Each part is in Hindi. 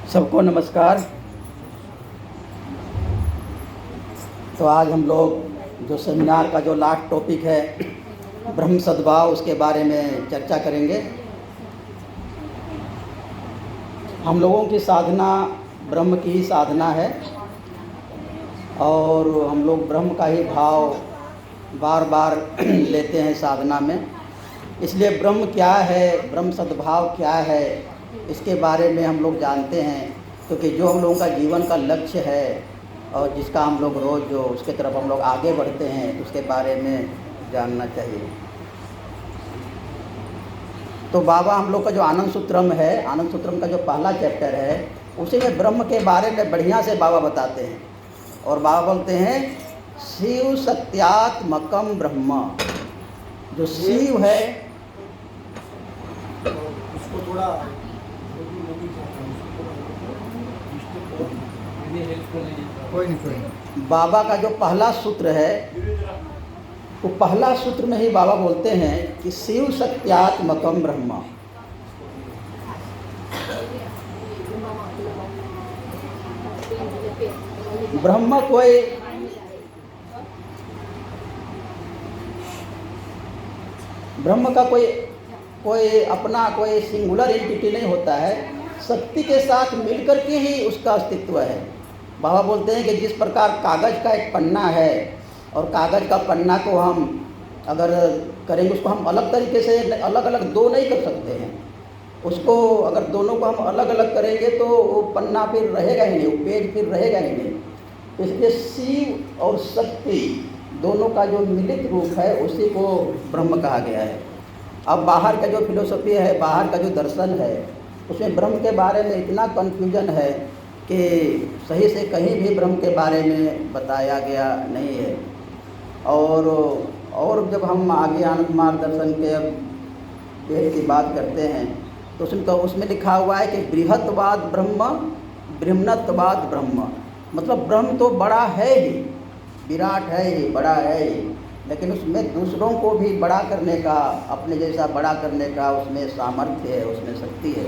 सबको नमस्कार। तो आज हम लोग जो सेमिनार का जो लास्ट टॉपिक है ब्रह्म सद्भाव, उसके बारे में चर्चा करेंगे। हम लोगों की साधना ब्रह्म की ही साधना है और हम लोग ब्रह्म का ही भाव बार बार लेते हैं साधना में। इसलिए ब्रह्म क्या है, ब्रह्म सद्भाव क्या है, इसके बारे में हम लोग जानते हैं, क्योंकि जो हम लोगों का जीवन का लक्ष्य है और जिसका हम लोग रोज़ जो उसके तरफ हम लोग आगे बढ़ते हैं, उसके बारे में जानना चाहिए। तो बाबा हम लोग का जो आनंद सूत्रम है, आनंद सूत्रम का जो पहला चैप्टर है, उसी में ब्रह्म के बारे में बढ़िया से बाबा बताते हैं। और बाबा बोलते हैं शिव सत्यात्मकम ब्रह्म। जो शिव है उसको थोड़ा कोई नहीं। बाबा का जो पहला सूत्र है, वो पहला सूत्र में ही बाबा बोलते हैं कि शिव सत्यात्मकम ब्रह्म। ब्रह्म का कोई अपना कोई सिंगुलर एंटिटी नहीं होता है, शक्ति के साथ मिलकर के ही उसका अस्तित्व है। बाबा बोलते हैं कि जिस प्रकार कागज़ का एक पन्ना है और कागज़ का पन्ना को हम अगर करेंगे, उसको हम अलग तरीके से अलग अलग दो नहीं कर सकते हैं। उसको अगर दोनों को हम अलग अलग करेंगे तो वो पन्ना फिर रहेगा ही नहीं, वो पेज फिर रहेगा ही नहीं। इसलिए शिव और शक्ति दोनों का जो मिलित रूप है, उसी को ब्रह्म कहा गया है। अब बाहर का जो फिलोसफी है, बाहर का जो दर्शन है, उसमें ब्रह्म के बारे में इतना कन्फ्यूजन है कि सही से कहीं भी ब्रह्म के बारे में बताया गया नहीं है। और जब हम आगे आनंद मार्ग दर्शन के भेद की बात करते हैं तो उसमें लिखा हुआ है कि बृहत्वाद ब्रह्म ब्रह्मणत्वाद ब्रह्म। मतलब ब्रह्म तो बड़ा है ही, विराट है ही, बड़ा है ही, लेकिन उसमें दूसरों को भी बड़ा करने का, अपने जैसा बड़ा करने का उसमें सामर्थ्य है, उसमें शक्ति है।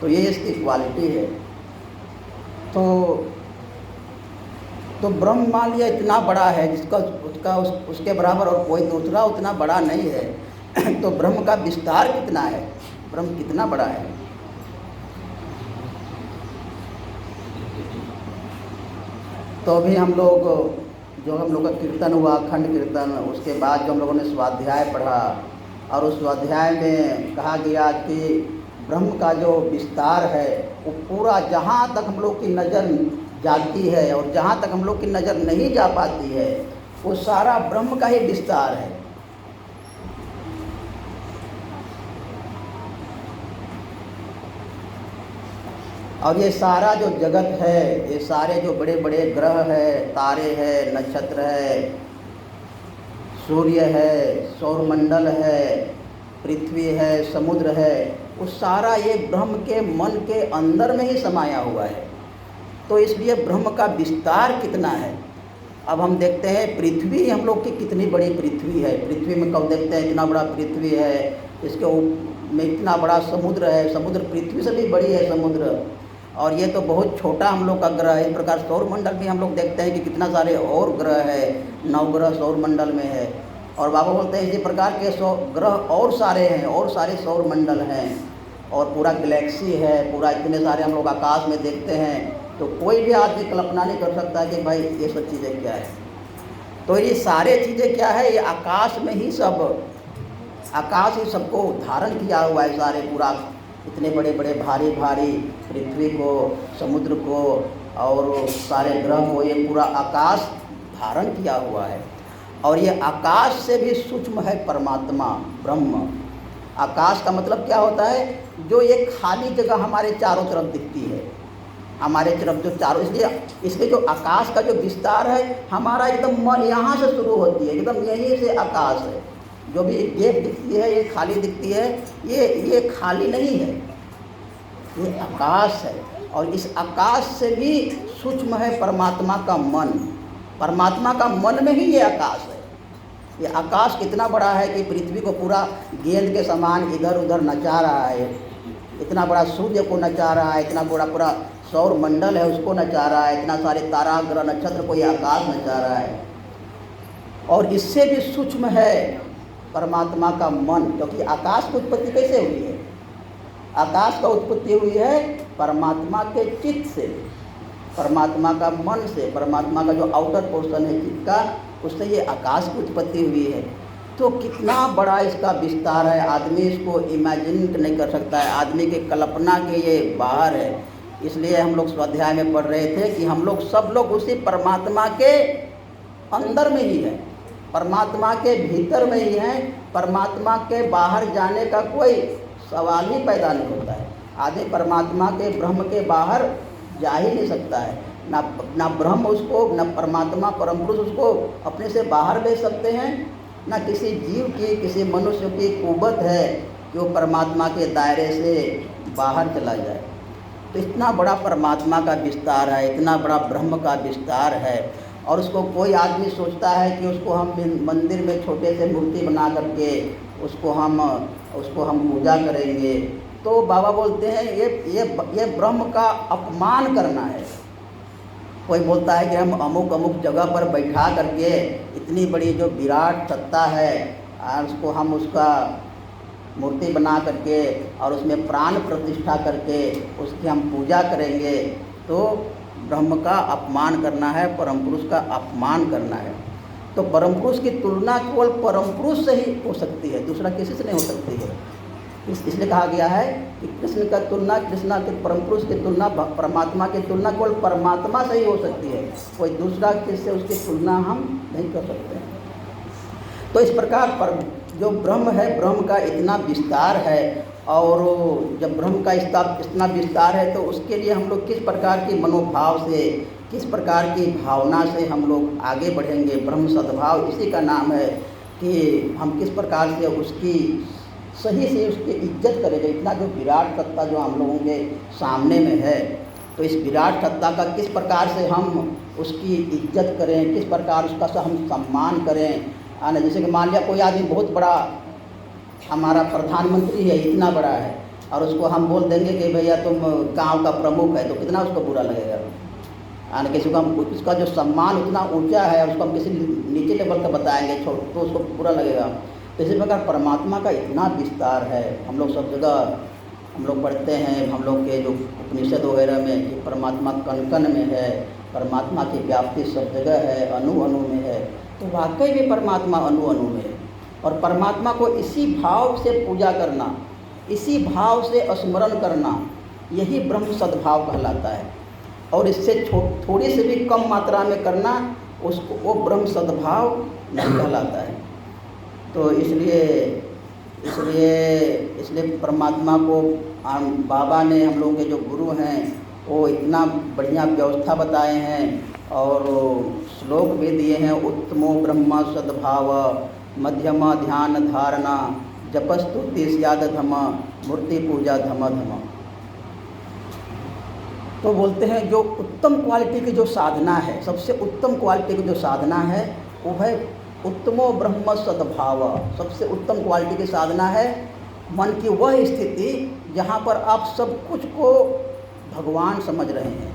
तो ये इसकी क्वालिटी है। तो ब्रह्म मान लिया इतना बड़ा है उसके बराबर और कोई दूसरा उतना बड़ा नहीं है। तो ब्रह्म का विस्तार कितना है, ब्रह्म कितना बड़ा है। तो अभी हम लोग का कीर्तन हुआ, अखंड कीर्तन, उसके बाद जो हम लोगों ने स्वाध्याय पढ़ा, और उस स्वाध्याय में कहा गया कि ब्रह्म का जो विस्तार है वो पूरा जहाँ तक हम लोग की नज़र जाती है और जहाँ तक हम लोग की नज़र नहीं जा पाती है, वो सारा ब्रह्म का ही विस्तार है। और ये सारा जो जगत है, ये सारे जो बड़े बड़े ग्रह है, तारे है, नक्षत्र है, सूर्य है, सौरमंडल है, पृथ्वी है, समुद्र है, वो सारा ये ब्रह्म के मन के अंदर में ही समाया हुआ है। तो इसलिए ब्रह्म का विस्तार कितना है। अब हम देखते हैं पृथ्वी हम लोग की कितनी बड़ी पृथ्वी है। पृथ्वी में कब देखते हैं इतना बड़ा पृथ्वी है, इसके में इतना बड़ा समुद्र है, समुद्र पृथ्वी से भी बड़ी है समुद्र, और ये तो बहुत छोटा हम लोग का ग्रह है। इस प्रकार सौरमंडल भी हम लोग देखते हैं कि कितना सारे और ग्रह है, 9 ग्रह सौरमंडल में है। और बाबा बोलते हैं इसी प्रकार के 100 ग्रह और सारे हैं, और सारे सौरमंडल हैं, और पूरा गैलेक्सी है, पूरा इतने सारे हम लोग आकाश में देखते हैं। तो कोई भी आदमी कल्पना नहीं कर सकता कि भाई ये सब चीज़ें क्या है। तो ये सारे चीज़ें क्या है, ये आकाश में ही सब, आकाश ही सबको धारण किया हुआ है। सारे पूरा इतने बड़े बड़े भारी भारी पृथ्वी को, समुद्र को और सारे ग्रह को, ये पूरा आकाश धारण किया हुआ है। और ये आकाश से भी सूक्ष्म है परमात्मा ब्रह्म। आकाश का मतलब क्या होता है, जो ये खाली जगह हमारे चारों तरफ दिखती है, हमारे तरफ जो चारों, इसलिए जो आकाश का जो विस्तार है, हमारा एकदम मन यहाँ से शुरू होती है, एकदम यहीं से आकाश है। जो भी गेट दिखती है, ये खाली दिखती है, ये खाली नहीं है, ये आकाश है। और इस आकाश से भी सूक्ष्म है परमात्मा का मन। परमात्मा का मन में ही ये आकाश है। ये आकाश कितना बड़ा है कि पृथ्वी को पूरा गेंद के समान इधर उधर नचा रहा है, इतना बड़ा सूर्य को नचा रहा है, इतना बड़ा पूरा सौर मंडल है उसको नचा रहा है, इतना सारे तारा ग्रह नक्षत्र को ये आकाश नचा रहा है। और इससे भी सूक्ष्म है परमात्मा का मन, क्योंकि आकाश की उत्पत्ति कैसे हुई है? आकाश का उत्पत्ति हुई है परमात्मा के चित्त से, परमात्मा का मन से, परमात्मा का जो आउटर पोर्शन है चित्त का, उससे ये आकाश की उत्पत्ति हुई है। तो कितना बड़ा इसका विस्तार है, आदमी इसको इमेजिन नहीं कर सकता है, आदमी के कल्पना के ये बाहर है। इसलिए हम लोग स्वाध्याय में पढ़ रहे थे कि हम लोग सब लोग उसी परमात्मा के अंदर में ही हैं, परमात्मा के भीतर में ही हैं। परमात्मा के बाहर जाने का कोई सवाल ही पैदा नहीं होता है। आदमी परमात्मा के ब्रह्म के बाहर जा ही नहीं सकता है। ना ब्रह्म उसको, ना परमात्मा परम पुरुष उसको अपने से बाहर भेज सकते हैं, ना किसी जीव की, किसी मनुष्य की कुवत है कि वो परमात्मा के दायरे से बाहर चला जाए। तो इतना बड़ा परमात्मा का विस्तार है, इतना बड़ा ब्रह्म का विस्तार है। और उसको कोई आदमी सोचता है कि उसको हम मंदिर में छोटे से मूर्ति बना करके उसको हम पूजा करेंगे, तो बाबा बोलते हैं ये ब्रह्म का अपमान करना है। कोई बोलता है कि हम अमुक अमुक जगह पर बैठा करके इतनी बड़ी जो विराट सत्ता है उसको हम उसका मूर्ति बना करके और उसमें प्राण प्रतिष्ठा करके उसकी हम पूजा करेंगे, तो ब्रह्म का अपमान करना है, परम पुरुष का अपमान करना है। तो परम पुरुष की तुलना केवल परम पुरुष से ही हो सकती है, दूसरा किसी से नहीं हो सकती है। इसलिए कहा गया है कि कृष्ण का तुलना, कृष्णा के परम पुरुष की तुलना, परमात्मा की तुलना केवल परमात्मा से ही हो सकती है, कोई दूसरा किससे उसकी तुलना हम नहीं कर सकते। तो इस प्रकार पर जो ब्रह्म है, ब्रह्म का इतना विस्तार है, और जब ब्रह्म का इतना विस्तार है तो उसके लिए हम लोग किस प्रकार की मनोभाव से, किस प्रकार की भावना से हम लोग आगे बढ़ेंगे। ब्रह्म सद्भाव इसी का नाम है कि हम किस प्रकार से उसकी सही से उसकी इज्जत करेंगे। इतना जो विराट सत्ता जो हम लोगों के सामने में है, तो इस विराट सत्ता का किस प्रकार से हम उसकी इज्जत करें, किस प्रकार उसका हम सम्मान करें। जैसे कि मान लिया कोई आदमी बहुत बड़ा हमारा प्रधानमंत्री है, इतना बड़ा है, और उसको हम बोल देंगे कि भैया तुम गांव का प्रमुख है, तो कितना उसको बुरा लगेगा। किसी को हम उसका जो सम्मान उतना ऊंचा है, उसको हम किसी नीचे लेवल का बताएंगे तो उसको बुरा लगेगा। तो इसी प्रकार परमात्मा का इतना विस्तार है। हम लोग सब जगह हम लोग पढ़ते हैं, हम लोग के जो उपनिषद वगैरह में कि परमात्मा कण कण में है, परमात्मा की व्याप्ति सब जगह है, अणु अणु में है। तो वाकई में परमात्मा अणु अणु में है, और परमात्मा को इसी भाव से पूजा करना, इसी भाव से स्मरण करना, यही ब्रह्म सद्भाव कहलाता है। और इससे थोड़ी से भी कम मात्रा में करना, उसको वो ब्रह्म सद्भाव नहीं कहलाता है। तो इसलिए परमात्मा को बाबा ने, हम लोगों के जो गुरु हैं, वो इतना बढ़िया व्यवस्था बताए हैं और श्लोक भी दिए हैं। उत्तमो ब्रह्म सद्भाव मध्यमा ध्यान धारणा जपस्तुति स्याद धम मूर्ति पूजा धम धम। तो बोलते हैं जो उत्तम क्वालिटी की जो साधना है, सबसे उत्तम क्वालिटी की जो साधना है वो है उत्तमो ब्रह्म सद्भाव। सबसे उत्तम क्वालिटी की साधना है मन की वह स्थिति जहाँ पर आप सब कुछ को भगवान समझ रहे हैं,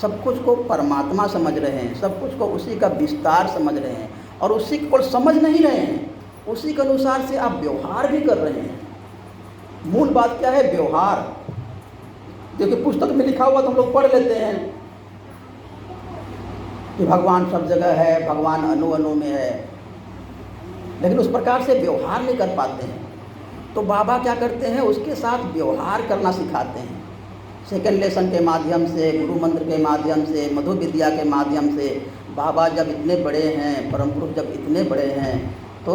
सब कुछ को परमात्मा समझ रहे हैं, सब कुछ को उसी का विस्तार समझ रहे हैं, और उसी को समझ नहीं रहे हैं, उसी के अनुसार से आप व्यवहार भी कर रहे हैं। मूल बात क्या है? व्यवहार। क्योंकि पुस्तक में लिखा हुआ तो हम लोग पढ़ लेते हैं कि भगवान सब जगह है, भगवान अणु अणु में है, लेकिन उस प्रकार से व्यवहार नहीं कर पाते हैं। तो बाबा क्या करते हैं? उसके साथ व्यवहार करना सिखाते हैं। सेकंड लेसन के माध्यम से, गुरु मंत्र के माध्यम से, मधु विद्या के माध्यम से। बाबा जब इतने बड़े हैं, परम पुरुष जब इतने बड़े हैं, तो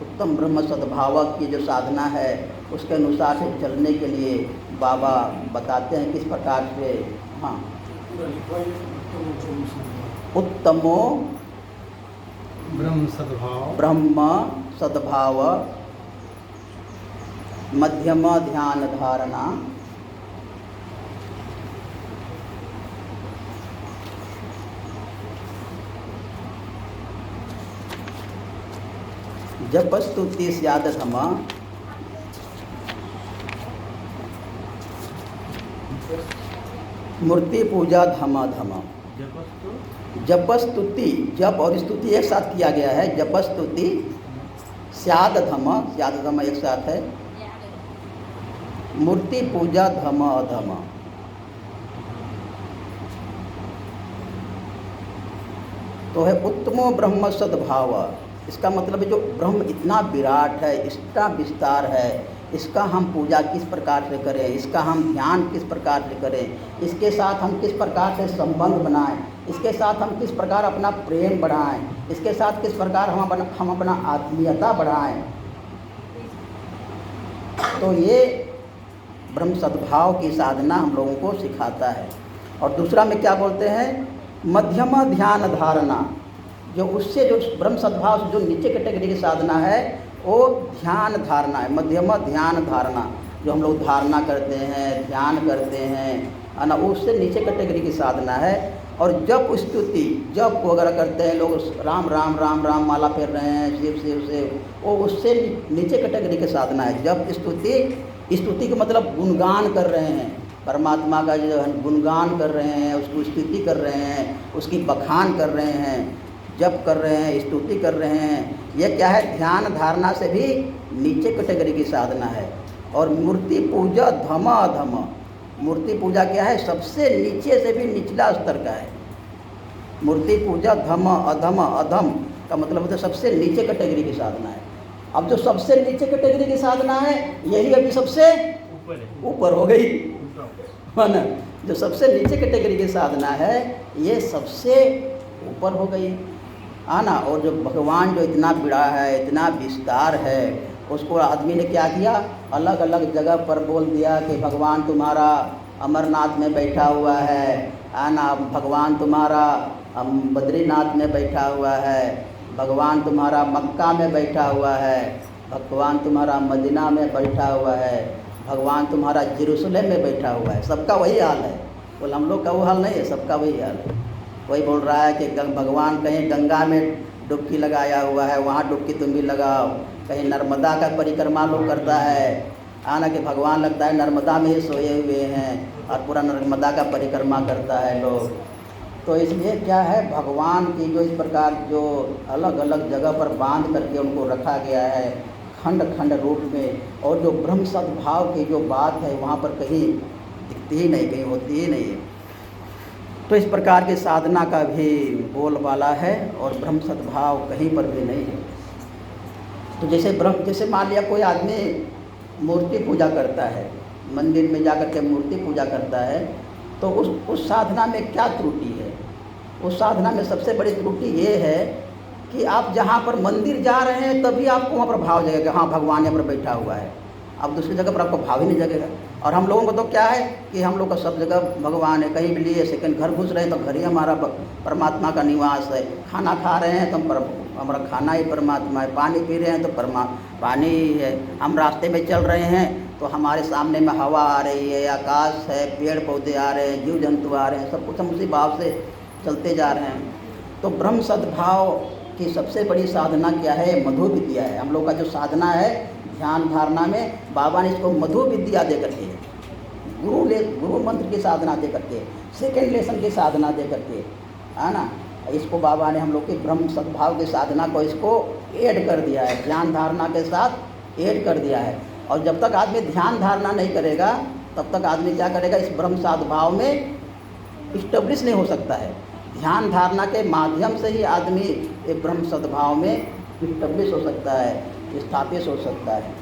उत्तम ब्रह्म सद्भाव की जो साधना है उसके अनुसार से चलने के लिए बाबा बताते हैं किस प्रकार से। हाँ, उत्तमो ब्रह्म सद्भाव मध्यम ध्यान धारणा जपस्तुति स्याद धम मूर्ति पूजा धमा धमा। जपस्तुति, जप और स्तुति एक साथ किया गया है। जपस्तुति स्याद धम एक साथ है। मूर्ति पूजा धम अधम। तो है उत्तमो ब्रह्म सद्भाव। इसका मतलब है जो ब्रह्म इतना विराट है, इसका विस्तार है, इसका हम पूजा किस प्रकार से करें, इसका हम ध्यान किस प्रकार से करें, इसके साथ हम किस प्रकार से संबंध बनाएं, इसके साथ हम किस प्रकार अपना प्रेम बढ़ाएं, इसके साथ किस प्रकार हम अपना आत्मीयता बढ़ाएं। तो ये ब्रह्म सद्भाव की साधना हम लोगों को सिखाता है। और दूसरा में क्या बोलते हैं, मध्यम ध्यान धारणा। जो उससे जो ब्रह्म सद्भाव से जो नीचे कैटेगरी की साधना है वो ध्यान धारणा है। मध्यम ध्यान धारणा जो हम लोग धारणा करते हैं, ध्यान करते हैं ना, उससे नीचे कैटेगरी की साधना है। और जप स्तुति, जप को अगर करते हैं लोग, राम राम राम राम माला फेर रहे हैं, शिव शिव शिव, वो उससे नीचे कैटेगरी की साधना है। जप स्तुति, स्तुति का मतलब गुणगान कर रहे हैं, परमात्मा का जो गुणगान कर रहे हैं, उसको स्तुति कर रहे हैं, उसकी बखान कर रहे हैं, जप कर रहे हैं, स्तुति कर रहे हैं। यह क्या है, ध्यान धारणा से भी नीचे कैटेगरी की साधना है। और मूर्ति पूजा धम अधम। मूर्ति पूजा क्या है, सबसे नीचे से भी निचला स्तर का है। मूर्ति पूजा धम अधम, अधम का मतलब होता है सबसे नीचे कैटेगरी की साधना है। अब जो सबसे नीचे कैटेगरी की साधना है यही अभी सबसे ऊपर हो गई है ना। जो सबसे नीचे कैटेगरी की साधना है ये सबसे ऊपर हो गई है ना। और जो भगवान जो इतना बड़ा है, इतना विस्तार है, उसको आदमी ने क्या किया, अलग अलग जगह पर बोल दिया कि भगवान तुम्हारा अमरनाथ में बैठा हुआ है ना, भगवान तुम्हारा बद्रीनाथ में बैठा हुआ है, भगवान तुम्हारा मक्का में बैठा हुआ है, भगवान तुम्हारा मदीना में बैठा हुआ है, भगवान तुम्हारा जेरूसलम में बैठा हुआ है। सबका वही हाल है, बोल हम लोग का वो हाल नहीं है, सबका वही हाल है। वही बोल रहा है कि भगवान कहीं गंगा में डुबकी लगाया हुआ है, वहाँ डुबकी तुम भी लगाओ। कहीं नर्मदा का परिक्रमा लोग करता है आना कि भगवान लगता है नर्मदा में ही सोए हुए हैं और पूरा नर्मदा का परिक्रमा करता है लोग। तो इसलिए क्या है, भगवान की जो इस प्रकार जो अलग अलग जगह पर बांध करके उनको रखा गया है खंड खंड रूप में, और जो ब्रह्म सद्भाव की जो बात है वहाँ पर कहीं दिखती ही नहीं, कहीं होती ही नहीं है। तो इस प्रकार की साधना का भी बोलबाला है और ब्रह्म सद्भाव कहीं पर भी नहीं है। तो जैसे मान लिया कोई आदमी मूर्ति पूजा करता है, मंदिर में जाकर के मूर्ति पूजा करता है, तो उस साधना में क्या त्रुटि है? उस साधना में सबसे बड़ी त्रुटि ये है कि आप जहाँ पर मंदिर जा रहे हैं तभी आपको वहाँ पर भाव जगेगा, हाँ भगवान यहाँ पर बैठा हुआ है। अब दूसरी जगह पर आपको भाव ही नहीं जगेगा। और हम लोगों को तो क्या है कि हम लोग का सब जगह भगवान है, कहीं भी लिए सेकंड घर घुस रहे हैं तो घर ही हमारा परमात्मा का निवास है, खाना खा रहे हैं तो हमारा खाना ही परमात्मा है, पानी पी रहे हैं तो पानी ही है, हम रास्ते में चल रहे हैं तो हमारे सामने में हवा आ रही है, आकाश है, पेड़ पौधे आ रहे हैं, जीव जंतु आ रहे हैं, सब कुछ हम उसी भाव से चलते जा रहे हैं। तो ब्रह्म सद्भाव की सबसे बड़ी साधना क्या है? मधु विद्या है। हम लोग का जो साधना है ध्यान धारणा में, बाबा ने इसको मधु विद्या दे करके, गुरु मंत्र की साधना दे करके, सेकेंड लेसन की साधना दे करके, है ना, इसको बाबा ने हम लोग की ब्रह्म सद्भाव की साधना को इसको ऐड कर दिया है, ध्यान धारणा के साथ ऐड कर दिया है। और जब तक आदमी ध्यान धारणा नहीं करेगा तब तक आदमी क्या करेगा, इस ब्रह्म सद्भाव में इस्टेब्लिश नहीं हो सकता है। ध्यान धारणा के माध्यम से ही आदमी एक ब्रह्म सद्भाव में इस्टेब्लिश हो सकता है, स्थापित हो सकता है।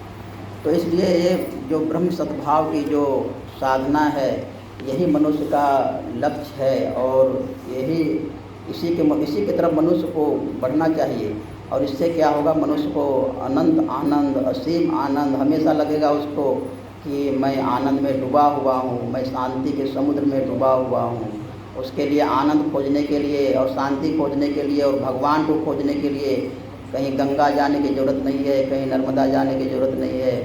तो इसलिए ये जो ब्रह्म सद्भाव की जो साधना है यही मनुष्य का लक्ष्य है, और यही इसी की तरफ मनुष्य को बढ़ना चाहिए। और इससे क्या होगा, मनुष्य को अनंत आनंद, असीम आनंद हमेशा लगेगा उसको कि मैं आनंद में डूबा हुआ हूँ, मैं शांति के समुद्र में डूबा हुआ हूँ। उसके लिए आनंद खोजने के लिए और शांति खोजने के लिए और भगवान को खोजने के लिए कहीं गंगा जाने की ज़रूरत नहीं है, कहीं नर्मदा जाने की ज़रूरत नहीं है,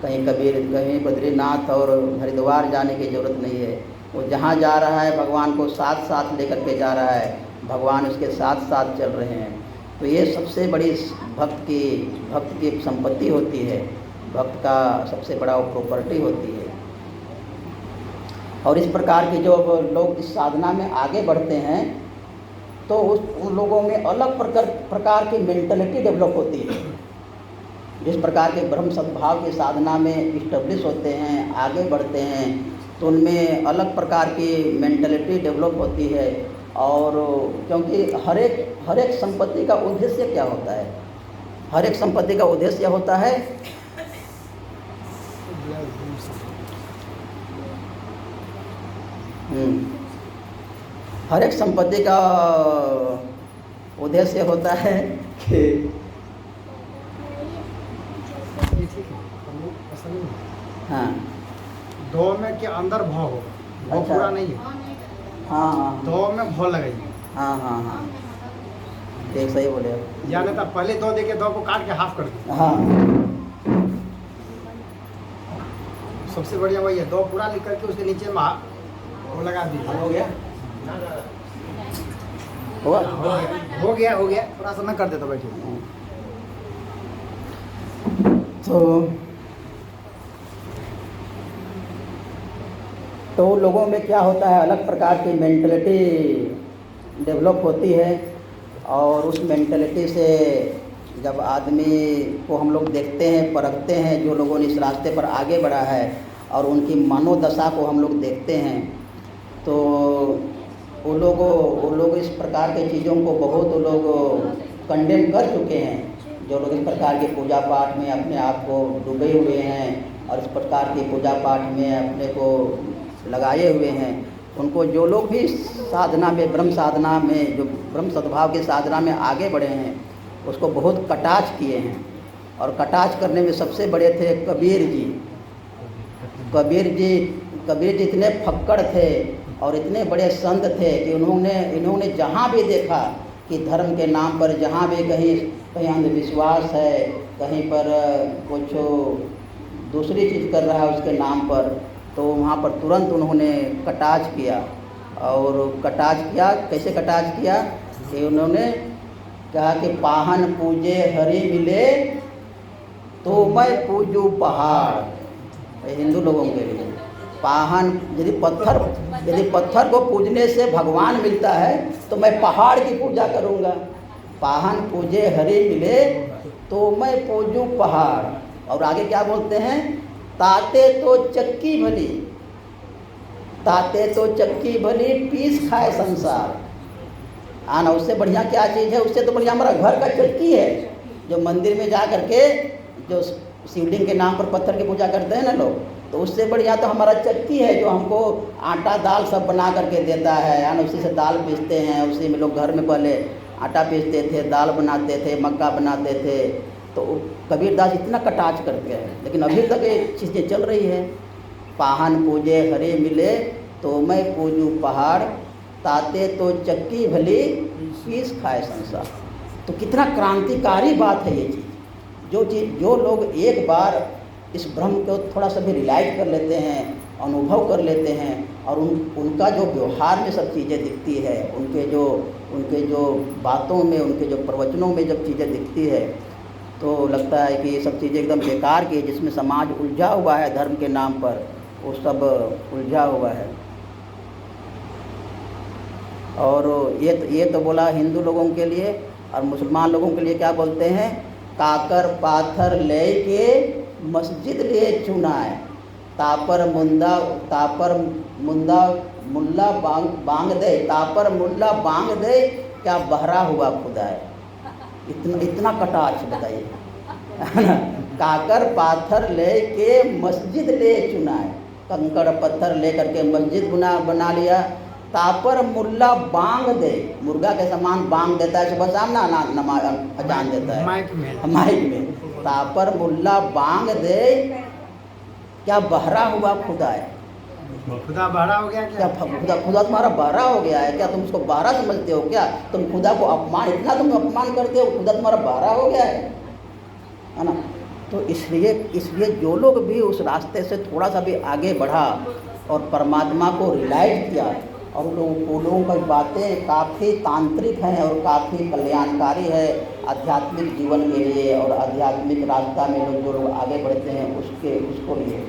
कहीं बद्रीनाथ और हरिद्वार जाने की ज़रूरत नहीं है। वो जहाँ जा रहा है भगवान को साथ साथ लेकर के जा रहा है, भगवान उसके साथ साथ चल रहे हैं। तो ये सबसे बड़ी भक्त की संपत्ति होती है, भक्त का सबसे बड़ा प्रॉपर्टी होती है। और इस प्रकार के जो लोग इस साधना में आगे बढ़ते हैं तो उन लोगों में अलग प्रकार की मेंटलिटी डेवलप होती है। जिस प्रकार के ब्रह्म सद्भाव की साधना में इस्टेब्लिश होते हैं, आगे बढ़ते हैं, तो उनमें अलग प्रकार की मेंटलिटी डेवलप होती है। और क्योंकि हर एक संपत्ति का उद्देश्य क्या होता है? हर एक संपत्ति का उद्देश्य होता है हर एक संपत्ति का उद्देश्य होता है कि हाँ दो में के अंदर भाव हो, वो अच्छा। पूरा नहीं है। हाँ हाँ दो में भाव लगाइए, हाँ हाँ हाँ ठीक सही बोले आप। या नहीं तो पहले दो देके दो को काट के हाफ कर दो। हाँ सबसे बढ़िया वही है, दो पूरा लिख करके उसके नीचे में वो लगा दीजिए। हो गया हुआ हो गया थोड़ा सा मैं कर देता बैठिए। तो लोगों में क्या होता है, अलग प्रकार की मेंटलिटी डेवलप होती है। और उस मेंटलिटी से जब आदमी को हम लोग देखते हैं, परखते हैं, जो लोगों ने इस रास्ते पर आगे बढ़ा है और उनकी मनोदशा को हम लोग देखते हैं, तो वो लोग इस प्रकार की चीज़ों को बहुत लोग कंडेम कर चुके हैं। जो लोग इस प्रकार के पूजा पाठ में अपने आप को डूबे हुए हैं और इस प्रकार की पूजा पाठ में अपने को लगाए हुए हैं, उनको जो लोग भी साधना में, ब्रह्म साधना में, जो ब्रह्म सद्भाव की साधना में आगे बढ़े हैं, उसको बहुत कटाक्ष किए हैं। और कटाक्ष करने में सबसे बड़े थे कबीर जी। कबीर जी इतने फक्कड़ थे और इतने बड़े संत थे कि इन्होंने जहाँ भी देखा कि धर्म के नाम पर जहाँ भी कहीं अंधविश्वास है, कहीं पर कुछ दूसरी चीज़ कर रहा है उसके नाम पर, तो वहाँ पर तुरंत उन्होंने कटाक्ष किया। और कटाक्ष किया, कैसे कटाक्ष किया कि उन्होंने कहा कि पाहन पूजे हरि मिले तो मैं पूजू पहाड़। हिंदू लोगों के लिए पाहन, यदि पत्थर को पूजने से भगवान मिलता है तो मैं पहाड़ की पूजा करूँगा। पाहन पूजे हरि मिले तो मैं पूजू पहाड़। और आगे क्या बोलते हैं, ताते तो चक्की भली पीस खाए संसार। आना उससे बढ़िया क्या चीज़ है? उससे तो बढ़िया हमारा घर का चक्की है, जो मंदिर में जा करके जो शिवलिंग के नाम पर पत्थर की पूजा करते हैं ना लोग, तो उससे बढ़िया तो हमारा चक्की है, जो हमको आटा दाल सब बना करके देता है। यानी उसी से दाल पीसते हैं, उसी में लोग घर में पहले आटा पीसते थे, दाल बनाते थे, मक्का बनाते थे। तो कबीरदास इतना कटाक्ष करते हैं, लेकिन अभी तक ये चीज़ें चल रही है। पाहन पूजे हरे मिले तो मैं पूजू पहाड़, ताते तो चक्की भली पीस खाए संसार। तो कितना क्रांतिकारी बात है ये चीज़। जो लोग एक बार इस ब्रह्म को थोड़ा सा भी रियलाइज कर लेते हैं, अनुभव कर लेते हैं, और उनका जो व्यवहार में सब चीज़ें दिखती है, उनके जो बातों में, उनके जो प्रवचनों में जब चीज़ें दिखती है, तो लगता है कि ये सब चीज़ें एकदम बेकार की, जिसमें समाज उलझा हुआ है धर्म के नाम पर, वो सब उलझा हुआ है। और ये तो बोला हिंदू लोगों के लिए। और मुसलमान लोगों के लिए क्या बोलते हैं, काकर पाथर ले के मस्जिद ले चुनाए, तापर मुल्ला बांग दे, तापर मुल्ला बांग दे, क्या बहरा हुआ खुदा है। इतना कटाक्ष बताइए। काकर पाथर ले के मस्जिद ले चुनाए, कंकड़ पत्थर ले करके मस्जिद बना लिया। तापर मुल्ला बांग दे, मुर्गा के समान बांग देता है सुबह शाम ना, नमाज अजान देता है माइक में। तापर मुल्ला बांग दे, क्या बहरा हुआ खुदा है। खुदा बहरा हो गया क्या? खुदा तुम्हारा बहरा हो गया है क्या? तुम उसको बहरा समझते हो क्या? तुम खुदा को इतना तुम अपमान करते हो, खुदा तुम्हारा बहरा हो गया है ना। तो इसलिए जो लोग भी उस रास्ते से थोड़ा सा भी आगे बढ़ा और परमात्मा को रियलाइज किया, और उन लोगों की बातें काफ़ी तांत्रिक हैं और काफ़ी कल्याणकारी है आध्यात्मिक जीवन के लिए, और आध्यात्मिक रास्ता में जो लोग आगे बढ़ते हैं उसको लिए।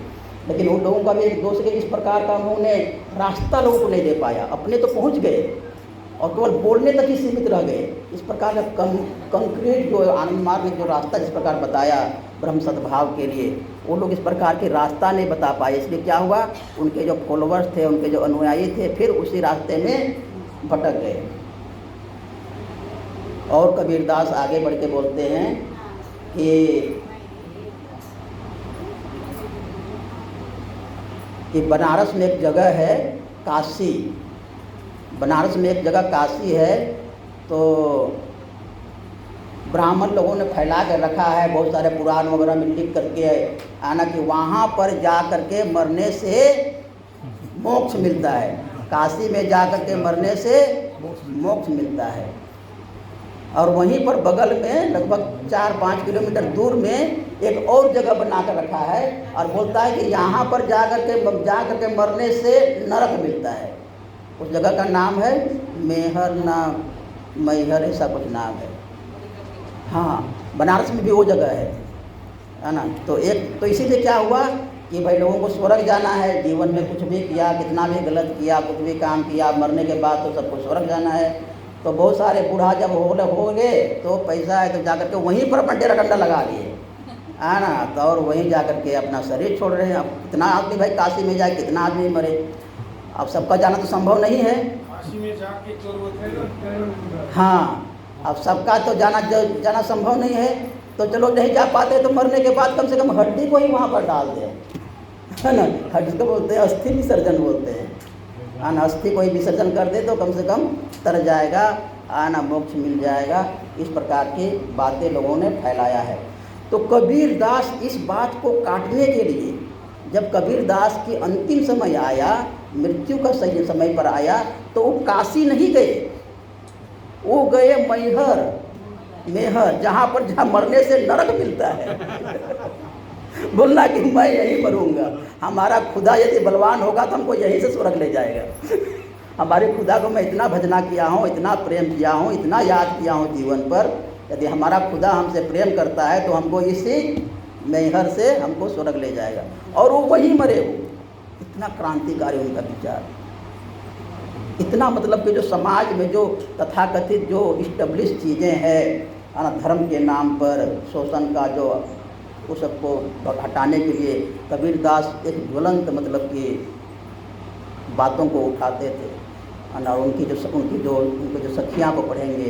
लेकिन उन लोगों का भी एक दोष कि इस प्रकार का उन्होंने रास्ता लोगों को नहीं दे पाया, अपने तो पहुंच गए और केवल बोलने तक ही सीमित रह गए। इस प्रकार का कंक्रीट जो आनंद मार्ग ने जो रास्ता जिस प्रकार बताया ब्रह्म सद्भाव के लिए, वो लोग इस प्रकार के रास्ता नहीं बता पाए। इसलिए क्या हुआ, उनके जो फॉलोवर्स थे, उनके जो अनुयायी थे, फिर उसी रास्ते में भटक गए। और कबीरदास आगे बढ़ के बोलते हैं कि बनारस में एक जगह है काशी, बनारस में एक जगह काशी है, तो ब्राह्मण लोगों ने फैला कर रखा है, बहुत सारे पुराण वगैरह में लिख करके आना कि वहाँ पर जा करके मरने से मोक्ष मिलता है, काशी में जा करके मरने से मोक्ष मिलता है। और वहीं पर बगल में लगभग 4-5 किलोमीटर दूर में एक और जगह बना कर रखा है और बोलता है कि यहाँ पर जा करके मरने से नरक मिलता है। उस जगह का नाम है मेहर ना मैहर, ऐसा कुछ नाम है। हाँ, बनारस में भी वो जगह है ना। तो इसीलिए क्या हुआ कि भाई लोगों को स्वर्ग जाना है, जीवन में कुछ भी किया, कितना भी गलत किया, कुछ भी काम किया, मरने के बाद तो सबको स्वर्ग जाना है। तो बहुत सारे बूढ़ा जब हो गए तो पैसा है तो जाकर के वहीं पर अपना डेरा डंडा लगा लिए, है ना। तो और वहीं जाकर के अपना शरीर छोड़ रहे हैं। अब कितना आदमी भाई काशी में जाए, कितना आदमी मरे, अब सबका जाना तो संभव नहीं है। काशी में जाके हाँ, अब सबका तो जाना संभव नहीं है। तो चलो नहीं जा पाते तो मरने के बाद कम से कम हड्डी को ही वहाँ पर डाल दें, है ना। हड्डी को बोलते हैं अस्थि विसर्जन बोलते हैं, है ना। अस्थि को ही विसर्जन कर दे तो कम से कम तर जाएगा, आना मोक्ष मिल जाएगा। इस प्रकार की बातें लोगों ने फैलाया है। तो कबीरदास इस बात को काटने के लिए, जब कबीरदास की अंतिम समय आया, मृत्यु का सही समय पर आया, तो वो काशी नहीं गए, वो गए मेहर, जहाँ मरने से नरक मिलता है। बोलना कि मैं यहीं मरूंगा, हमारा खुदा यदि बलवान होगा तो हमको यहीं से स्वर्ग ले जाएगा। हमारे खुदा को मैं इतना भजना किया हूँ, इतना प्रेम किया हूँ, इतना याद किया हूँ जीवन पर, यदि हमारा खुदा हमसे प्रेम करता है तो हमको इसी मैहर से हमको स्वर्ग ले जाएगा। और वो वहीं मरे हो। इतना क्रांतिकारी उनका विचार, इतना मतलब कि जो समाज में जो तथाकथित जो इस्टेब्लिश चीज़ें हैं, धर्म के नाम पर शोषण का जो, उस सबको हटाने के लिए कबीरदास एक ज्वलंत मतलब कि बातों को उठाते थे। और उनकी जो सखियाँ को पढ़ेंगे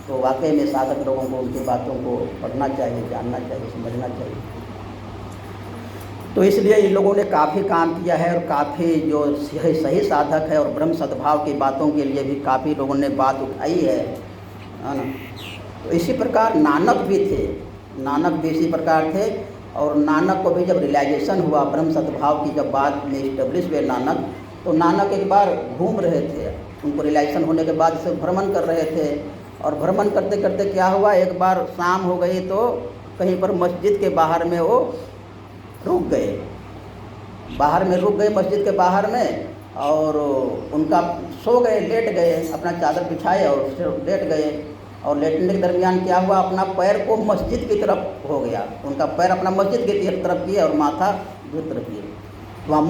तो वाकई में साधक लोगों को उनकी बातों को पढ़ना चाहिए, जानना चाहिए, समझना चाहिए। तो इसलिए इन लोगों ने काफ़ी काम किया है और काफ़ी जो सही साधक है और ब्रह्म सद्भाव की बातों के लिए भी काफ़ी लोगों ने बात उठाई है ना। तो इसी प्रकार नानक भी थे, नानक भी इसी प्रकार थे। और नानक को भी जब रियलाइजेशन हुआ, ब्रह्म सद्भाव की जब बात में इस्टेब्लिश हुए नानक, तो नानक एक बार घूम रहे थे, उनको रियलाइजेशन होने के बाद से भ्रमण कर रहे थे। और भ्रमण करते करते क्या हुआ, एक बार शाम हो गई तो कहीं पर मस्जिद के बाहर में वो रुक गए, बाहर में रुक गए मस्जिद के बाहर में। और उनका सो गए, लेट गए, अपना चादर बिछाए और लेट गए। और लेटने के दरमियान क्या हुआ, अपना पैर को मस्जिद की तरफ हो गया, उनका पैर अपना मस्जिद की तरफ किया और माथा दूसरी तरफ किया। वहाँ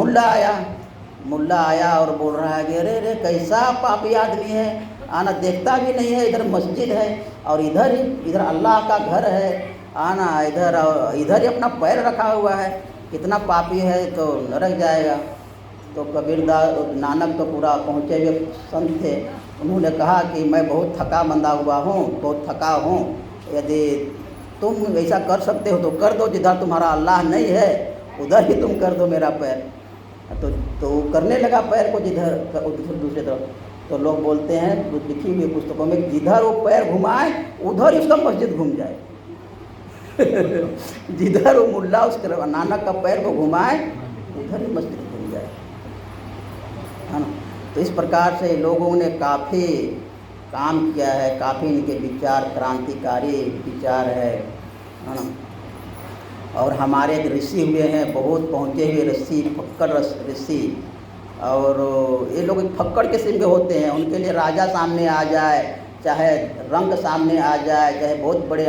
मुल्ला आया और बोल रहा है कि अरे कैसा पापी आदमी है, आना देखता भी नहीं है, इधर मस्जिद है और इधर अल्लाह का घर है, आना इधर ही अपना पैर रखा हुआ है, कितना पापी है, तो नरक जाएगा। तो कबीरदास नानक तो पूरा पहुँचे हुए संत थे, उन्होंने कहा कि मैं बहुत थका मंदा हुआ हूँ, बहुत थका हूँ, यदि तुम ऐसा कर सकते हो तो कर दो, जिधर तुम्हारा अल्लाह नहीं है उधर ही तुम कर दो मेरा पैर। तो करने लगा पैर को जिधर दूसरी तरफ। तो लोग बोलते हैं लिखी हुई पुस्तकों में, जिधर वो पैर घुमाए उधर ही उसका मस्जिद घूम जाए। जिधर वो मुल्ला उसके नानक का पैर को घुमाए उधर ही मस्जिद घूम जाए, है ना। तो इस प्रकार से लोगों ने काफ़ी काम किया है, काफ़ी इनके विचार क्रांतिकारी विचार है ना। और हमारे एक ऋषि हुए हैं, बहुत पहुँचे हुए ऋषि, फक्कड़ ऋषि। और ये लोग फक्कड़ किस्म के होते हैं, उनके लिए राजा सामने आ जाए, चाहे रंग सामने आ जाए, चाहे बहुत बड़े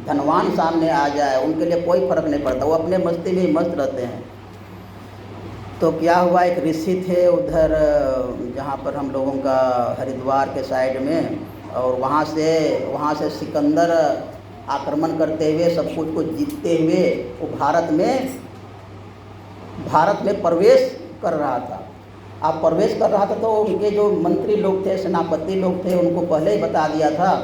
धनवान सामने आ जाए, उनके लिए कोई फ़र्क नहीं पड़ता, वो अपने मस्ती में ही मस्त रहते हैं। तो क्या हुआ, एक ऋषि थे उधर जहाँ पर हम लोगों का हरिद्वार के साइड में, और वहाँ से सिकंदर आक्रमण करते हुए सब कुछ को जीतते हुए वो भारत में प्रवेश कर रहा था। आप प्रवेश कर रहा था तो उनके जो मंत्री लोग थे, सेनापति लोग थे, उनको पहले ही बता दिया था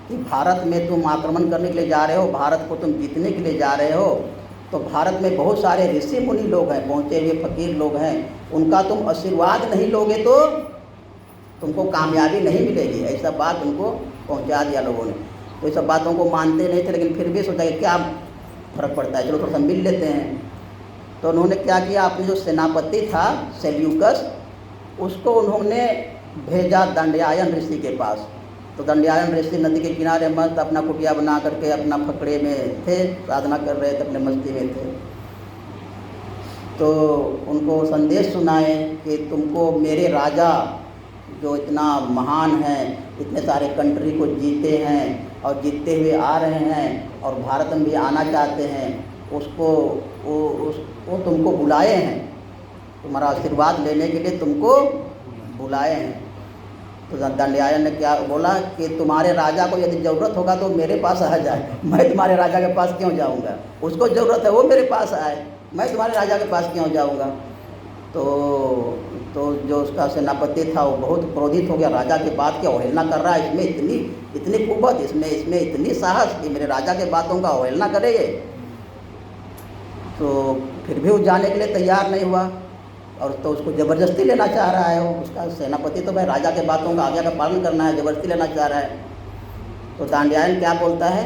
कि भारत में तुम आक्रमण करने के लिए जा रहे हो, भारत को तुम जीतने के लिए जा रहे हो, तो भारत में बहुत सारे ऋषि मुनि लोग हैं, पहुँचे हुए फकीर लोग हैं, उनका तुम आशीर्वाद नहीं लोगे तो तुमको कामयाबी नहीं मिलेगी। ऐसा बात उनको पहुँचा दिया लोगों ने। तो ये सब बातों को मानते नहीं थे, लेकिन फिर भी सोचा कि क्या फ़र्क पड़ता है, चलो थोड़ा सा मिल लेते हैं। तो उन्होंने क्या किया, अपने जो सेनापति था सेल्यूकस, उसको उन्होंने भेजा दंडयायन ऋषि के पास। तो दंडयायन ऋषि नदी के किनारे मस्त अपना कुटिया बना करके अपना फकड़े में थे, साधना कर रहे थे, अपने मस्ती में थे। तो उनको संदेश सुनाए कि तुमको मेरे राजा जो इतना महान है, इतने सारे कंट्री को जीते हैं और जीतते हुए आ रहे हैं और भारत में भी आना चाहते हैं, वो तुमको बुलाए हैं, तुम्हारा आशीर्वाद लेने के लिए तुमको बुलाए हैं। तो दंडयायन ने क्या बोला कि तुम्हारे राजा को यदि ज़रूरत होगा तो मेरे पास आ जाए, मैं तुम्हारे राजा के पास क्यों जाऊंगा, उसको ज़रूरत है वो मेरे पास आए, मैं तुम्हारे राजा के पास क्यों जाऊंगा। तो जो उसका सेनापति था वो बहुत क्रोधित हो गया, राजा की बात की अवहेलना कर रहा है, इसमें इतनी कुवत, इसमें इतनी साहस कि मेरे राजा के बातों का अवहेलना करेंगे। तो फिर भी वो जाने के लिए तैयार नहीं हुआ और तो उसको ज़बरदस्ती लेना चाह रहा है। वो उसका सेनापति तो भाई राजा के बातों का आज्ञा का पालन करना है, ज़बरदस्ती लेना चाह रहा है। तो दंडयायन क्या बोलता है,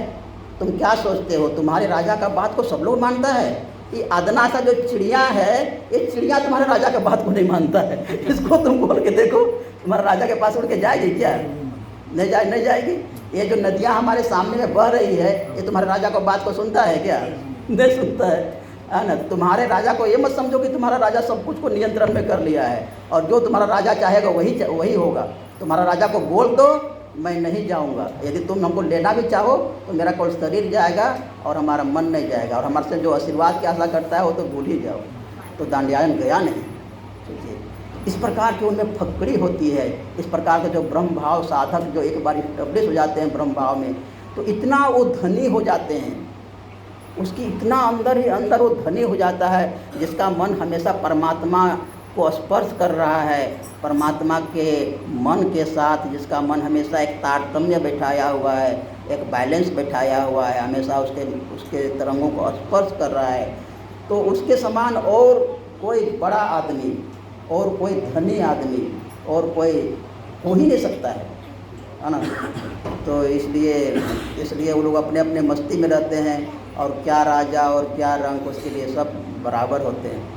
तुम क्या सोचते हो तुम्हारे राजा का बात को सब लोग मानता है, ये अदना सा जो चिड़िया है, ये चिड़िया तुम्हारे राजा के बात को नहीं मानता है, इसको तुम बोल के देखो तुम्हारे राजा के पास उड़ के जाएगी क्या, नहीं जाएगी। ये जो नदियाँ हमारे सामने में बह रही है, ये तुम्हारे राजा को बात को सुनता है क्या, नहीं सुनता है ना। तुम्हारे राजा को ये मत समझो कि तुम्हारा राजा सब कुछ को नियंत्रण में कर लिया है और जो तुम्हारा राजा चाहेगा वही होगा। तुम्हारा राजा को बोल दो मैं नहीं जाऊंगा, यदि तुम हमको लेना भी चाहो तो मेरा कोई शरीर जाएगा और हमारा मन नहीं जाएगा, और हमारे से जो आशीर्वाद की आशा करता है वो तो भूल ही जाओ। तो दंडयायन गया नहीं। सोचिए इस प्रकार की उनमें फकड़ी होती है, इस प्रकार के जो ब्रह्म भाव साधक जो एक बार स्टेब्लिश हो जाते हैं ब्रह्म भाव में, तो इतना वो धनी हो जाते हैं, उसकी इतना अंदर ही अंदर वो धनी हो जाता है जिसका मन हमेशा परमात्मा को स्पर्श कर रहा है, परमात्मा के मन के साथ जिसका मन हमेशा एक तारतम्य बैठाया हुआ है, एक बैलेंस बैठाया हुआ है, हमेशा उसके तरंगों को स्पर्श कर रहा है। तो उसके समान और कोई बड़ा आदमी और कोई धनी आदमी और कोई हो ही नहीं सकता है ना। तो इसलिए वो लोग अपने अपने मस्ती में रहते हैं और क्या राजा और क्या रंग उसके लिए सब बराबर होते हैं।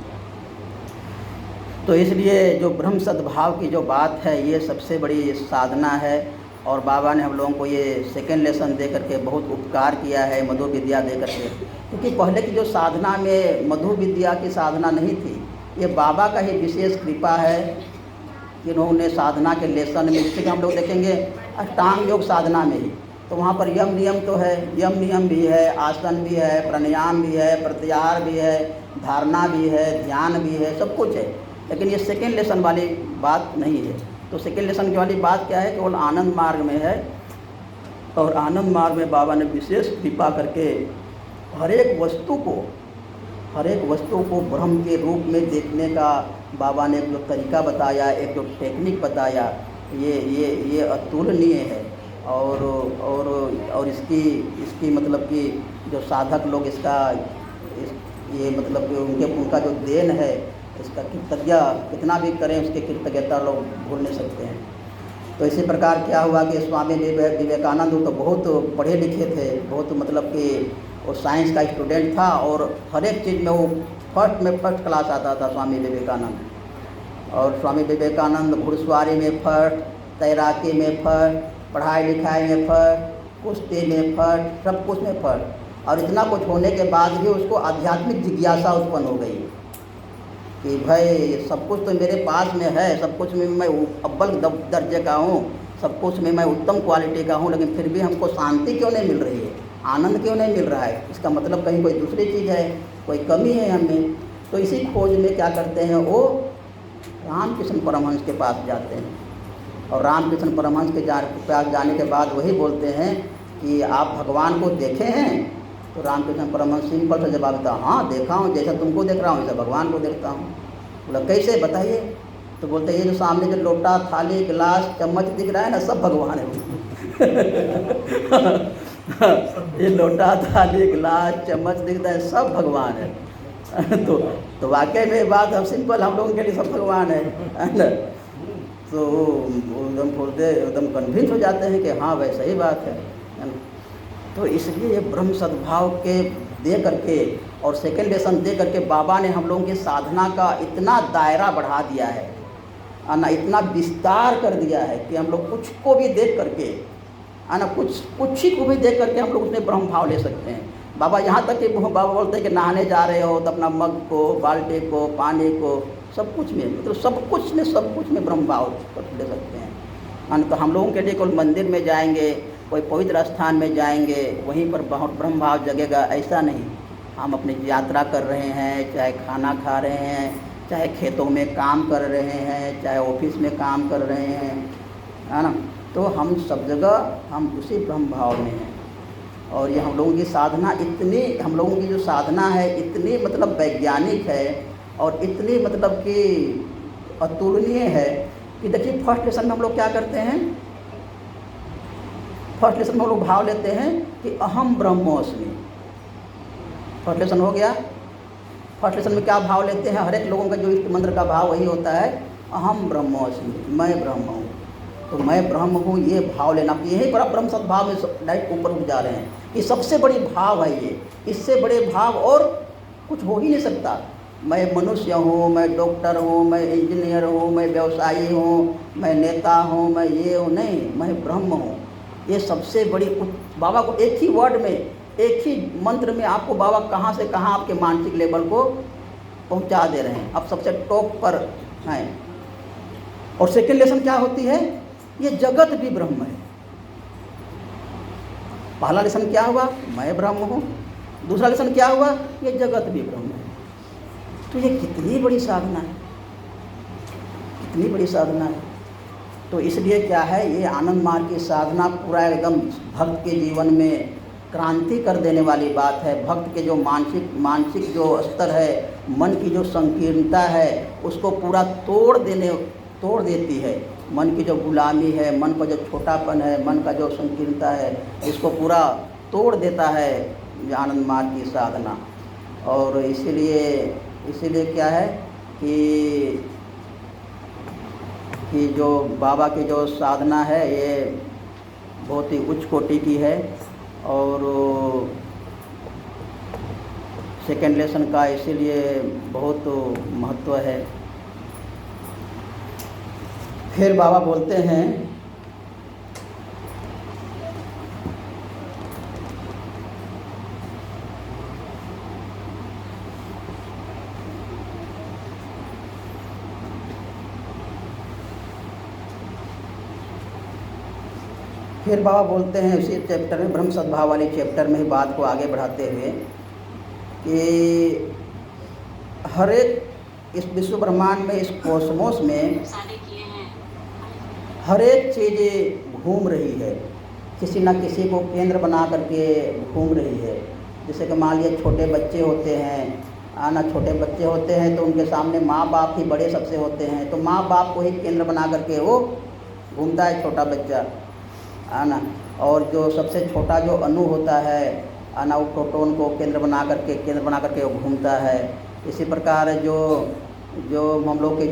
तो इसलिए जो ब्रह्म सद्भाव की जो बात है ये सबसे बड़ी साधना है, और बाबा ने हम लोगों को ये सेकेंड लेसन दे करके बहुत उपकार किया है मधु विद्या दे करके, क्योंकि पहले की जो साधना में मधु विद्या की साधना नहीं थी, ये बाबा का ही विशेष कृपा है कि उन्होंने साधना के लेसन में, जैसे कि हम लोग देखेंगे अष्टांग योग साधना में ही, तो वहाँ पर यम नियम तो है, यम नियम भी है, आसन भी है, प्राणायाम भी है, प्रत्याहार भी है, धारणा भी है, ध्यान भी है, सब कुछ है। लेकिन ये सेकेंड लेसन वाली बात नहीं है। तो सेकेंड लेसन की वाली बात क्या है, केवल आनंद मार्ग में है, और आनंद मार्ग में बाबा ने विशेष कृपा करके हर एक वस्तु को ब्रह्म के रूप में देखने का बाबा ने एक जो तरीका बताया, एक जो टेक्निक बताया, ये अतुलनीय है। और इसकी मतलब कि जो साधक लोग ये मतलब कि उनका जो देन है, इसका कृतज्ञ कितना भी करें उसके कृतज्ञता लोग भूल नहीं सकते हैं। तो इसी प्रकार क्या हुआ कि स्वामी विवेकानंद तो बहुत पढ़े लिखे थे, बहुत मतलब कि वो साइंस का स्टूडेंट था और हर एक चीज़ में वो फर्स्ट क्लास आता था स्वामी विवेकानंद। और स्वामी विवेकानंद घुड़सवारी में फर्स्ट, तैराकी में फर्स्ट, पढ़ाई लिखाई में फर्स्ट, कुश्ती में फर्स्ट, सब कुछ में फर्स्ट। और इतना कुछ होने के बाद भी उसको आध्यात्मिक जिज्ञासा उत्पन्न हो गई कि भाई सब कुछ तो मेरे पास में है, सब कुछ में मैं अव्वल दर्जे का हूँ, सब कुछ में मैं उत्तम क्वालिटी का हूँ, लेकिन फिर भी हमको शांति क्यों नहीं मिल रही है, आनंद क्यों नहीं मिल रहा है। इसका मतलब कहीं कोई दूसरी चीज़ है, कोई कमी है हमें। तो इसी खोज में क्या करते हैं वो रामकृष्ण परमहंस के पास जाते हैं, और रामकृष्ण परमहंस के पास जाने के बाद वही बोलते हैं कि आप भगवान को देखे हैं? तो रामकृष्ण परमहंस सिंपल सा जवाब देता, हाँ देखा हूँ, जैसा तुमको देख रहा हूँ वैसा भगवान को देखता हूँ। बोला कैसे बताइए? तो बोलते हैं ये जो सामने जो लोटा, थाली, गिलास, चम्मच दिख रहा है ना, सब भगवान है। ये लोटा, थाली, गिलास, चम्मच दिख रहा है, सब भगवान है। तो वाकई में बात हम सिंपल, हम लोगों के लिए सब भगवान है ना? तो एकदम बोलते एकदम कन्विंस हो जाते हैं कि हाँ भाई सही बात है ना? तो इसलिए ब्रह्म सद्भाव के दे करके और सेकेंड लेसन दे करके बाबा ने हम लोगों की साधना का इतना दायरा बढ़ा दिया है ना, इतना विस्तार कर दिया है कि हम लोग कुछ को भी देख करके ना, कुछ ही को भी देख करके हम लोग उसमें ब्रह्म भाव ले सकते हैं। बाबा यहाँ तक कि बाबा बोलते हैं कि नहाने जा रहे हो तो अपना मग को, बाल्टी को, पानी को, सब कुछ में, मतलब सब कुछ में ब्रह्म भाव ले सकते हैं। तो हम लोगों के लिए कोई मंदिर में जाएंगे, कोई पवित्र स्थान में जाएंगे, वहीं पर बहुत ब्रह्म भाव जगेगा, ऐसा नहीं। हम अपनी यात्रा कर रहे हैं, चाहे खाना खा रहे हैं, चाहे खेतों में काम कर रहे हैं, चाहे ऑफिस में काम कर रहे हैं, है ना? तो हम सब जगह हम उसी ब्रह्म भाव में हैं। और ये हम लोगों की साधना इतनी, हम लोगों की जो साधना है इतनी मतलब वैज्ञानिक है और इतनी मतलब कि अतुलनीय है कि देखिए फर्स्ट लेसन में हम लोग क्या करते हैं, फर्स्ट लेसन में हम लोग भाव लेते हैं कि अहम ब्रह्मोस्मि। फर्स्ट लेसन हो गया। फर्स्ट लेसन में क्या भाव लेते हैं? हर एक लोगों का जो इष्ट मंत्र का भाव वही होता है, अहम ब्रह्मोस्मि, मैं ब्रह्म हूँ। तो मैं ब्रह्म हूँ ये भाव लेना, यहीं पर आप ब्रह्म सद्भाव में डायरेक्ट ऊपर उठ जा रहे हैं। ये सबसे बड़ी भाव है ये, इससे बड़े भाव और कुछ हो ही नहीं सकता। मैं मनुष्य हूँ, मैं डॉक्टर हूँ, मैं इंजीनियर हूँ, मैं व्यवसायी हूँ, मैं नेता हूँ, मैं ये हूँ, नहीं, मैं ब्रह्म हूँ। ये सबसे बड़ी बाबा को एक ही वर्ड में, एक ही मंत्र में आपको बाबा कहाँ से कहाँ आपके मानसिक लेवल को पहुँचा दे रहे हैं। अब सबसे टॉप पर हैं। और सेकेंड लेसन क्या होती है? ये जगत भी ब्रह्म है। पहला लेसन क्या हुआ? मैं ब्रह्म हूँ। दूसरा लेसन क्या हुआ? ये जगत भी ब्रह्म है। तो ये कितनी बड़ी साधना है, कितनी बड़ी साधना है। तो इसलिए क्या है, ये आनंद मार्ग की साधना पूरा एकदम भक्त के जीवन में क्रांति कर देने वाली बात है। भक्त के जो मानसिक जो स्तर है, मन की जो संकीर्णता है, उसको पूरा तोड़ देती है। मन की जो गुलामी है, मन का जो छोटापन है, मन का जो संकीर्णता है, इसको पूरा तोड़ देता है आनंद मार्ग की साधना। और इसीलिए क्या है कि जो बाबा की जो साधना है ये बहुत ही उच्च कोटि की है। और सेकेंड लेसन का इसीलिए बहुत महत्व है। फिर बाबा बोलते हैं उसी चैप्टर में, ब्रह्म सद्भाव वाले चैप्टर में ही बात को आगे बढ़ाते हुए कि हर एक इस विश्व ब्रह्मांड में, इस कॉस्मोस में हर एक चीज़ घूम रही है, किसी न किसी को केंद्र बना करके घूम रही है। जैसे कि मान लीजिए छोटे बच्चे होते हैं, छोटे बच्चे होते हैं तो उनके सामने माँ बाप ही बड़े सबसे होते हैं, तो माँ बाप को ही केंद्र बना करके वो घूमता है छोटा बच्चा, है ना। और जो सबसे छोटा जो अणु होता है ना, वो प्रोटॉन को केंद्र बना करके वो घूमता है। इसी प्रकार जो हम लोग के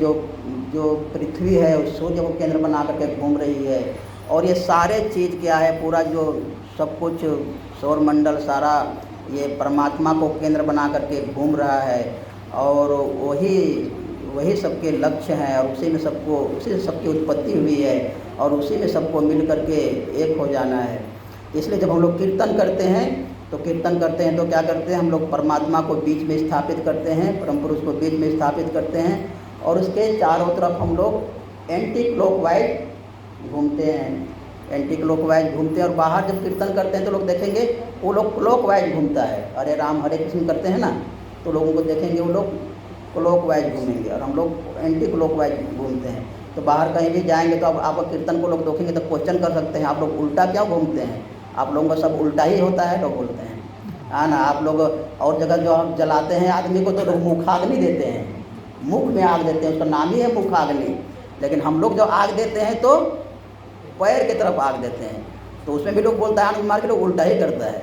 जो पृथ्वी है, सूर्य को केंद्र बना करके घूम रही है। और ये सारे चीज़ क्या है, पूरा जो सब कुछ सौरमंडल सारा ये परमात्मा को केंद्र बना करके घूम रहा है। और वही सबके लक्ष्य हैं, और उसी से सबकी उत्पत्ति हुई है, और उसी में सबको मिल करके एक हो जाना है। इसलिए जब हम लोग कीर्तन करते हैं तो क्या करते हैं, हम लोग परमात्मा को बीच में स्थापित करते हैं, परम पुरुष को बीच में स्थापित करते हैं, और उसके चारों तरफ हम लोग एंटी क्लॉकवाइज घूमते हैं। और बाहर जब कीर्तन करते हैं तो लोग देखेंगे वो लोग क्लॉकवाइज घूमता है। हरे राम हरे कृष्ण करते हैं ना, तो लोगों को देखेंगे वो लोग क्लॉकवाइज घूमेंगे और हम लोग एंटी क्लॉकवाइज घूमते हैं। तो बाहर कहीं भी जाएंगे तो अब आप कीर्तन को लोग देखेंगे तो क्वेश्चन कर सकते हैं, आप लोग उल्टा क्यों घूमते हैं, आप लोगों का सब उल्टा ही होता है, लोग बोलते हैं, है ना। आप लोग और जगह जो हम जलाते हैं आदमी को तो लोग मुखाग्नि देते हैं, मुख में आग देते हैं, उसका नाम ही है मुखाग्नि। लेकिन हम लोग जो आग देते हैं तो पैर की तरफ आग देते हैं, तो उसमें भी लोग बोलता है आनंद मार के लोग उल्टा ही करता है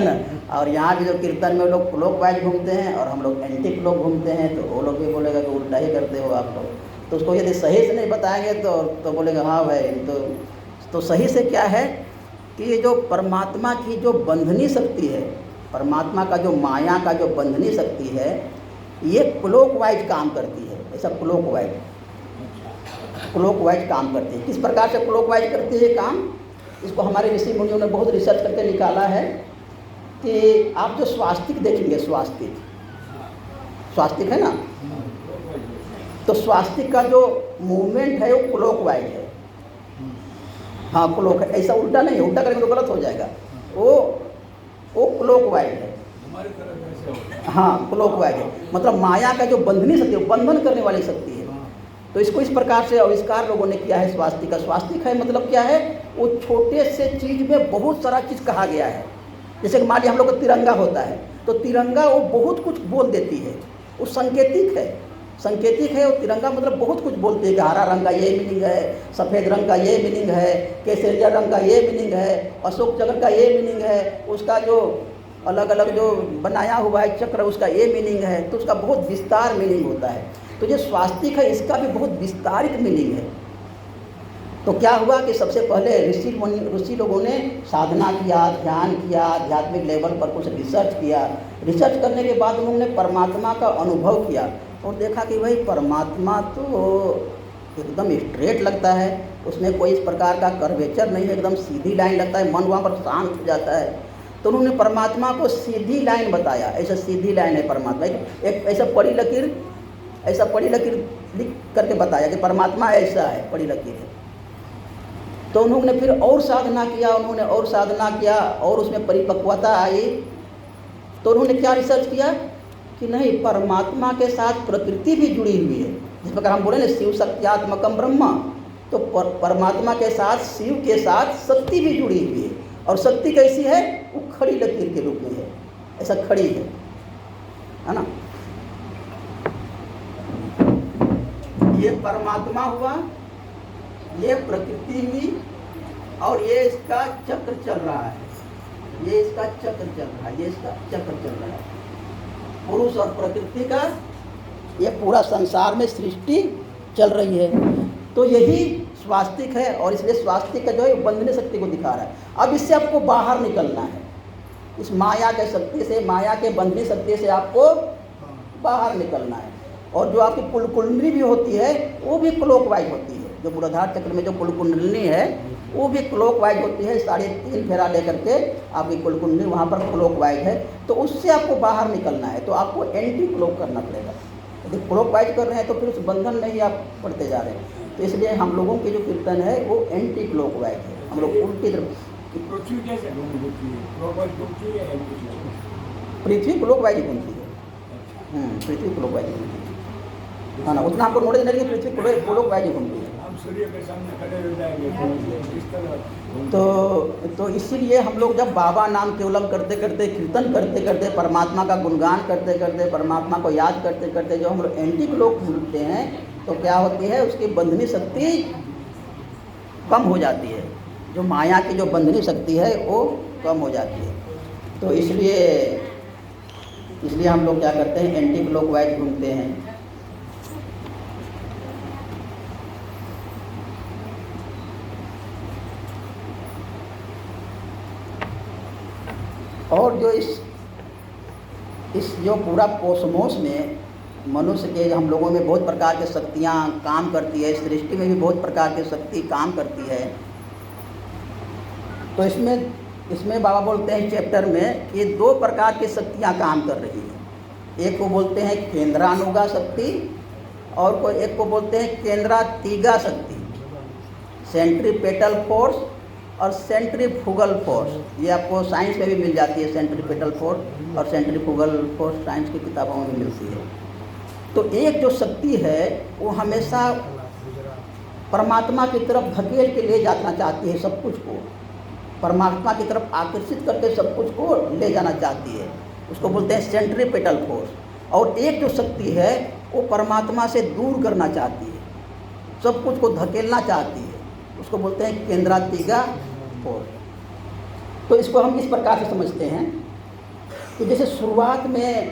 ना। और यहाँ भी जो कीर्तन में लोग क्लॉकवाइज घूमते हैं और हम लोग एंटी क्लॉक घूमते हैं, तो वो लोग भी बोलेगा कि उल्टा ही करते हो आप लोग। तो उसको यदि सही से नहीं बताएंगे तो बोलेगा हाँ भाई। तो सही से क्या है कि ये जो परमात्मा की जो बंधनी शक्ति है, परमात्मा का जो माया का जो बंधनी शक्ति है, ये क्लॉकवाइज काम करती है। ऐसा क्लॉकवाइज काम करती है। किस प्रकार से क्लॉकवाइज करती है काम, इसको हमारे ऋषि मुनियों ने बहुत रिसर्च करके निकाला है कि आप जो स्वास्तिक देखेंगे, स्वास्तिक है ना, तो स्वास्तिक का जो मूवमेंट है वो क्लॉकवाइज है। हाँ क्लॉक है, ऐसा उल्टा नहीं है, उल्टा करेंगे तो गलत हो जाएगा। वो क्लॉकवाइज है, हाँ क्लॉकवाइज है। मतलब माया का जो बंधनी शक्ति है, बंधन करने वाली शक्ति है। तो इसको इस प्रकार से आविष्कार लोगों ने किया है स्वास्तिक का। स्वास्तिक है मतलब क्या है, वो छोटे से चीज़ में बहुत सारा चीज़ कहा गया है। जैसे कि मान लिया हम लोग का तिरंगा होता है, तो तिरंगा वो बहुत कुछ बोल देती है, वो सांकेतिक है वो तिरंगा, मतलब बहुत कुछ बोलते हैं कि हरा रंग का ये मीनिंग है, सफ़ेद रंग का ये मीनिंग है, केसरिया रंग का ये मीनिंग है, अशोक चक्र का ये मीनिंग है, उसका जो अलग अलग जो बनाया हुआ है चक्र उसका ये मीनिंग है। तो उसका बहुत विस्तार मीनिंग होता है। तो जो स्वास्तिक है इसका भी बहुत विस्तारित मीनिंग है। तो क्या हुआ कि सबसे पहले ऋषि लोगों ने साधना किया, ध्यान किया, आध्यात्मिक लेवल पर कुछ रिसर्च किया। रिसर्च करने के बाद उन्होंने परमात्मा का अनुभव किया और देखा कि भाई परमात्मा तो एकदम स्ट्रेट लगता है, उसमें कोई इस प्रकार का कर्वेचर नहीं है, एकदम सीधी लाइन लगता है, मन वहाँ पर शांत हो जाता है। तो उन्होंने परमात्मा को सीधी लाइन बताया, ऐसा सीधी लाइन है परमात्मा, एक ऐसा पड़ी लकीर लिख करके बताया कि परमात्मा ऐसा है, पड़ी लकीर है। तो उन्होंने फिर और साधना किया और उसमें परिपक्वता आई। तो उन्होंने क्या रिसर्च किया कि नहीं, परमात्मा के साथ प्रकृति भी जुड़ी हुई है। जिस प्रकार हम बोले ना शिव शक्त्यात्मकम ब्रह्म, तो परमात्मा के साथ, शिव के साथ शक्ति भी जुड़ी हुई है। और शक्ति कैसी है, वो खड़ी लकीर के रूप में है, ऐसा खड़ी है ना। ये परमात्मा हुआ, ये प्रकृति हुई और ये इसका चक्र चल रहा है, ये इसका चक्र चल रहा है। पुरुष और प्रकृति का ये पूरा संसार में सृष्टि चल रही है। तो यही स्वास्तिक है और इसलिए स्वास्तिक का जो है बंधनी शक्ति को दिखा रहा है। अब इससे आपको बाहर निकलना है, इस माया के शक्ति से, माया के बंधनी शक्ति से आपको बाहर निकलना है। और जो आपकी कुलकुंडली भी होती है वो भी क्लॉकवाइज होती है। जो मूलाधार चक्र में जो कुलकुंडली है वो भी क्लॉकवाइज होती है, 3.5 फेरा लेकर के आपकी कुलकुंडली वहाँ पर क्लॉकवाइज है। तो उससे आपको बाहर निकलना है, तो आपको एंटी क्लॉक करना पड़ेगा। यदि क्लॉकवाइज कर रहे हैं तो फिर उस बंधन में ही आप पढ़ते जा रहे हैं। तो इसलिए हम लोगों की जो कीर्तन है वो एंटी क्लॉकवाइज है, हम लोग उल्टी तरफ। पृथ्वी क्लॉकवाइज घूमती है, पृथ्वी क्लॉकवाइज घूमती है, हाँ ना। उतना आपको नॉलेज नहीं, पृथ्वी क्लॉकवाइज घूमती है। सूर्य के सामने खड़े हो जाएंगे इस तरह। तो इसीलिए हम लोग जब बाबा नाम केवलम करते करते, कीर्तन करते करते, परमात्मा का गुणगान करते करते, परमात्मा को याद करते करते जो हम लोग एंटी क्लॉक घूमते हैं, तो क्या होती है, उसकी बंधनी शक्ति कम हो जाती है। जो माया की जो बंधनी शक्ति है वो कम हो जाती है। तो इसलिए हम लोग क्या करते हैं, एंटी क्लॉकवाइज घूमते हैं। और जो इस जो पूरा कोसमोस में मनुष्य के, हम लोगों में बहुत प्रकार की शक्तियाँ काम करती है, सृष्टि में भी बहुत प्रकार की शक्ति काम करती है। तो इसमें बाबा बोलते हैं चैप्टर में कि 2 प्रकार की शक्तियाँ काम कर रही हैं। एक को बोलते हैं केंद्रानुगा शक्ति और एक को बोलते हैं केंद्रातिगा शक्ति, सेंट्रीपेटल फोर्स और सेंट्रीफ्यूगल फोर्स। ये आपको साइंस में भी मिल जाती है, सेंट्रीपेटल फोर्स और सेंट्रीफ्यूगल फोर्स साइंस की किताबों में मिलती है। तो एक जो शक्ति है वो हमेशा परमात्मा की तरफ धकेल के ले जाना चाहती है, सब कुछ को परमात्मा की तरफ आकर्षित करके सब कुछ को ले जाना चाहती है, उसको बोलते हैं सेंट्रीपेटल फोर्स। और एक जो शक्ति है वो परमात्मा से दूर करना चाहती है, सब कुछ को धकेलना चाहती है, उसको बोलते हैं केंद्रातिगा फोर्स। तो इसको हम इस प्रकार से समझते हैं कि जैसे शुरुआत में